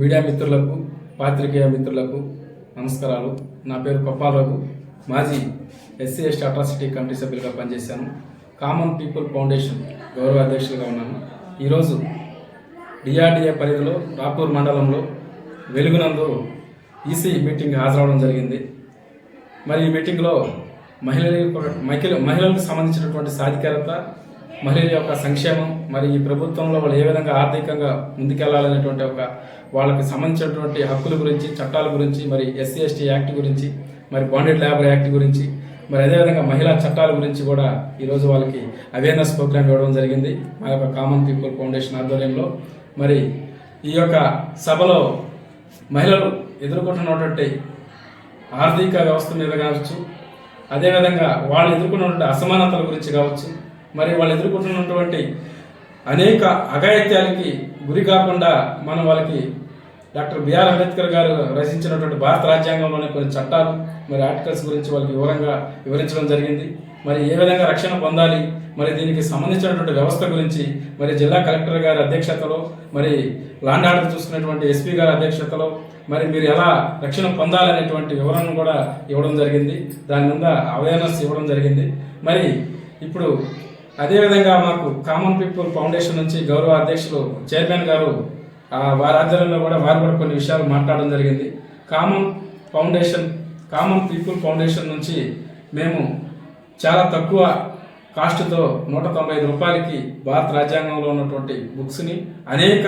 Media మిత్రులకు పాత్రికేయ మిత్రులకు నమస్కారాలు. నా పేరు కొప్పాలరావు. మాజీ ఎస్సీ ఎస్టీ అట్రాసిటీ కమిటీ సభ్యులుగా పనిచేశాను. కామన్ పీపుల్ ఫౌండేషన్ గౌరవ అధ్యక్షులుగా ఉన్నాను. ఈరోజు డిఆర్డిఏ పరిధిలో రాపూర్ మండలంలో వెలుగునందు ఈసీ మీటింగ్ హాజరవడం జరిగింది. మరి ఈ మీటింగ్లో మహిళలకు సంబంధించినటువంటి సాధికారత, మహిళల యొక్క సంక్షేమం, మరి ఈ ప్రభుత్వంలో వాళ్ళు ఏ విధంగా ఆర్థికంగా ముందుకెళ్లాలనేటువంటి వాళ్ళకి సంబంధించినటువంటి హక్కుల గురించి, చట్టాల గురించి, మరి ఎస్సీ ఎస్టీ యాక్ట్ గురించి, మరి బాండెడ్ లేబర్ యాక్ట్ గురించి, మరి అదేవిధంగా మహిళా చట్టాల గురించి కూడా ఈరోజు వాళ్ళకి అవేర్నెస్ ప్రోగ్రామ్ ఇవ్వడం జరిగింది మా యొక్క కామన్ పీపుల్ ఫౌండేషన్ ఆధ్వర్యంలో. మరి ఈ యొక్క సభలో మహిళలు ఎదుర్కొంటున్నటువంటి ఆర్థిక వ్యవస్థ మీద కావచ్చు, అదేవిధంగా వాళ్ళు ఎదుర్కొన్నటువంటి అసమానతల గురించి కావచ్చు, మరి వాళ్ళు ఎదుర్కొంటున్నటువంటి అనేక అఘాయిత్యాలకి గురి కాకుండా మనం వాళ్ళకి డాక్టర్ బిఆర్ అంబేద్కర్ గారు రచించినటువంటి భారత రాజ్యాంగంలోని కొన్ని చట్టాలు, మరి ఆర్టికల్స్ గురించి వాళ్ళకి వివరంగా వివరించడం జరిగింది. మరి ఏ విధంగా రక్షణ పొందాలి, మరి దీనికి సంబంధించినటువంటి వ్యవస్థ గురించి మరి జిల్లా కలెక్టర్ గారి అధ్యక్షతలో, మరి లాండ్ ఆర్డర్ చూసుకున్నటువంటి ఎస్పీ గారి అధ్యక్షతలో మరి మీరు ఎలా రక్షణ పొందాలనేటువంటి వివరణ కూడా ఇవ్వడం జరిగింది. దాని మీద అవేర్నెస్ ఇవ్వడం జరిగింది. మరి ఇప్పుడు అదేవిధంగా మాకు కామన్ పీపుల్ ఫౌండేషన్ నుంచి గౌరవ అధ్యక్షులు చైర్మన్ గారు వారి ఆధ్వర్యంలో కూడా వారు కూడా కొన్ని విషయాలు మాట్లాడడం జరిగింది. కామన్ పీపుల్ ఫౌండేషన్ నుంచి మేము చాలా తక్కువ కాస్ట్తో 195 రూపాయలకి భారత రాజ్యాంగంలో ఉన్నటువంటి బుక్స్ని అనేక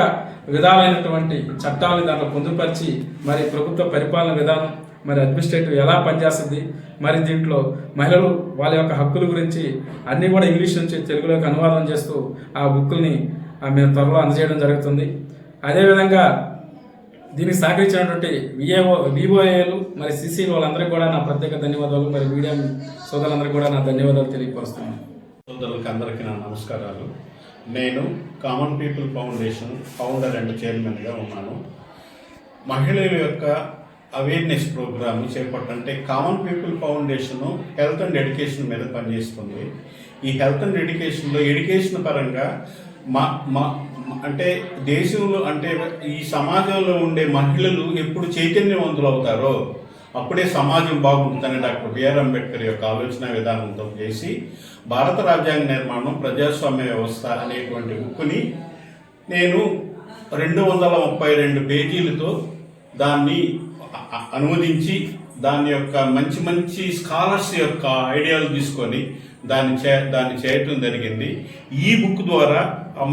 విధాలైనటువంటి చట్టాలను దాంట్లో పొందుపరిచి మరి ప్రభుత్వ పరిపాలన విధానం, మరి అడ్మినిస్ట్రేటివ్ ఎలా పనిచేస్తుంది, మరి దీంట్లో మహిళలు వాళ్ళ యొక్క హక్కుల గురించి అన్నీ కూడా ఇంగ్లీష్ నుంచి తెలుగులోకి అనువాదం చేస్తూ ఆ బుక్ని మేము త్వరలో అందజేయడం జరుగుతుంది. అదేవిధంగా దీనికి సహకరించినటువంటి విఓఏలు, మరి సిసిలు వాళ్ళందరికీ కూడా నా ప్రత్యేక ధన్యవాదాలు. మరి మీడియా సోదరులందరికీ కూడా నా ధన్యవాదాలు తెలియపరుస్తున్నాను. సోదరులకు అందరికీ నా నమస్కారాలు. నేను common people foundation founder and చైర్మన్గా ఉన్నాను. మహిళల యొక్క అవేర్నెస్ ప్రోగ్రామ్ చేపట్టంటే common people foundation health and education మీద పనిచేస్తుంది. ఈ హెల్త్ అండ్ ఎడ్యుకేషన్ పరంగా అంటే దేశంలో అంటే ఈ సమాజంలో ఉండే మహిళలు ఎప్పుడు చైతన్యవంతులు అవుతారో అప్పుడే సమాజం బాగుంటుందని డాక్టర్ బిఆర్ అంబేద్కర్ యొక్క ఆలోచన విధానంతో చేసి భారత రాజ్యాంగ నిర్మాణం ప్రజాస్వామ్య వ్యవస్థ అనేటువంటి బుక్ని నేను 232 పేజీలతో దాన్ని అనువదించి దాని యొక్క మంచి స్కాలర్స్ యొక్క ఐడియాలు తీసుకొని దాన్ని చేయటం జరిగింది. ఈ బుక్ ద్వారా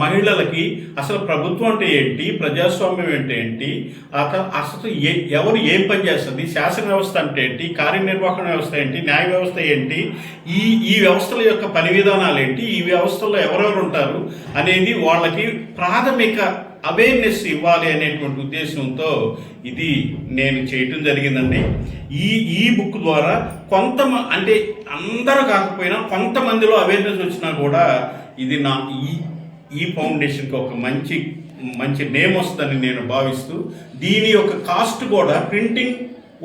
మహిళలకి అసలు ప్రభుత్వం అంటే ఏంటి, ప్రజాస్వామ్యం అంటే ఏంటి, అసలు ఎవరు ఏం పని చేస్తుంది, శాసన వ్యవస్థ అంటే ఏంటి, కార్యనిర్వహణ వ్యవస్థ ఏంటి, న్యాయ వ్యవస్థ ఏంటి, ఈ వ్యవస్థల యొక్క పని విధానాలు ఏంటి, ఈ వ్యవస్థల్లో ఎవరెవరు ఉంటారు అనేది వాళ్ళకి ప్రాథమిక అవేర్నెస్ ఇవ్వాలి అనేటువంటి ఉద్దేశంతో ఇది నేను చేయటం జరిగిందండి. ఈ బుక్ ద్వారా అంటే అందరూ కాకపోయినా కొంతమందిలో అవేర్నెస్ వచ్చినా కూడా ఇది ఈ ఫౌండేషన్కి ఒక మంచి నేమ్ వస్తుందని నేను భావిస్తూ, దీని యొక్క కాస్ట్ కూడా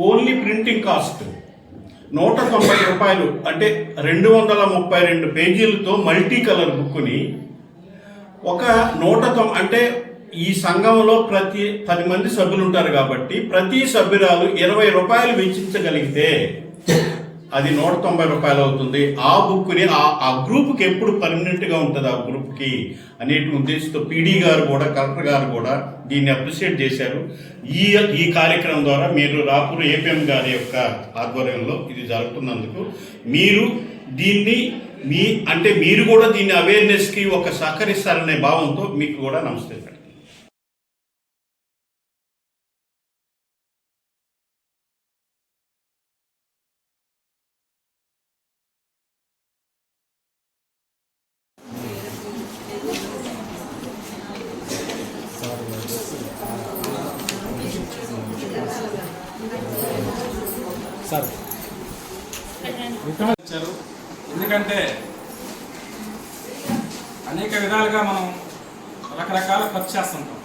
ఓన్లీ ప్రింటింగ్ కాస్ట్ 190 రూపాయలు, అంటే 232 పేజీలతో మల్టీ కలర్ బుక్ని ఒక 190 అంటే ఈ సంఘంలో ప్రతి 10 మంది సభ్యులు ఉంటారు కాబట్టి ప్రతి సభ్యురాలు 20 రూపాయలు వెచ్చించగలిగితే అది 190 రూపాయలు అవుతుంది. ఆ బుక్ని ఆ గ్రూప్కి ఎప్పుడు పర్మనెంట్గా ఉంటుంది ఆ గ్రూప్కి అనేటి ఉద్దేశంతో పీడీ గారు కూడా, కలెక్టర్ గారు కూడా దీన్ని అప్రిషియేట్ చేశారు. ఈ కార్యక్రమం ద్వారా మీరు రాపూర్ ఏపీఎం గారి యొక్క ఆధ్వర్యంలో ఇది జరుగుతున్నందుకు మీరు దీన్ని మీరు కూడా దీన్ని అవేర్నెస్కి ఒక సహకరిస్తారనే భావంతో మీకు కూడా నమస్తే. సార్ ఇచ్చారు. ఎందుకంటే అనేక విధాలుగా మనం రకరకాల ఖర్చు చేస్తుంటాం.